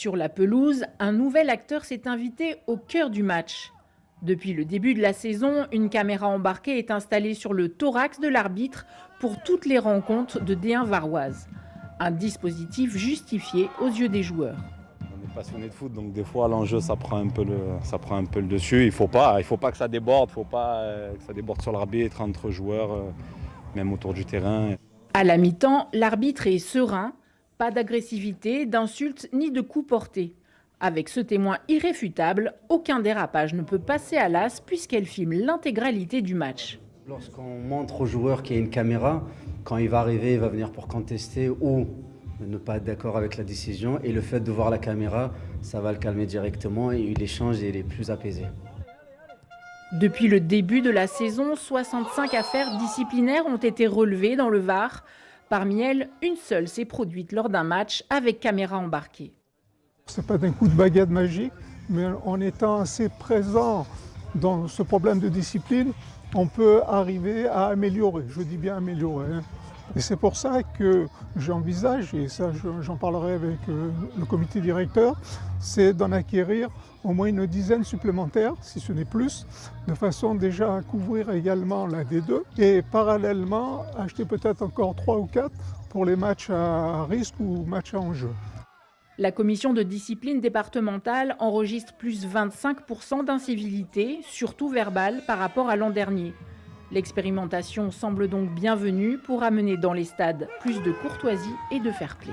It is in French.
Sur la pelouse, un nouvel acteur s'est invité au cœur du match. Depuis le début de la saison, une caméra embarquée est installée sur le thorax de l'arbitre pour toutes les rencontres de D1 varoise. Un dispositif justifié aux yeux des joueurs. On est passionné de foot, donc des fois l'enjeu ça prend un peu le dessus. Il faut pas que ça déborde, faut pas que ça déborde sur l'arbitre, entre joueurs, même autour du terrain. À la mi-temps, l'arbitre est serein, pas d'agressivité, d'insultes ni de coups portés. Avec ce témoin irréfutable, aucun dérapage ne peut passer à l'as puisqu'elle filme l'intégralité du match. Lorsqu'on montre au joueur qu'il y a une caméra, quand il va arriver, il va venir pour contester ou ne pas être d'accord avec la décision. Et le fait de voir la caméra, ça va le calmer directement et l'échange est plus apaisé. Depuis le début de la saison, 65 affaires disciplinaires ont été relevées dans le Var. Parmi elles, une seule s'est produite lors d'un match avec caméra embarquée. Ce n'est pas d'un coup de baguette magique, mais en étant assez présent dans ce problème de discipline, on peut arriver à améliorer. Je dis bien améliorer. Et c'est pour ça que j'envisage, et ça j'en parlerai avec le comité directeur, c'est d'en acquérir au moins une dizaine supplémentaires, si ce n'est plus, de façon déjà à couvrir également la D2 et parallèlement acheter peut-être encore 3 ou 4 pour les matchs à risque ou matchs à enjeu. La commission de discipline départementale enregistre plus 25% d'incivilité, surtout verbale, par rapport à l'an dernier. L'expérimentation semble donc bienvenue pour amener dans les stades plus de courtoisie et de fair-play.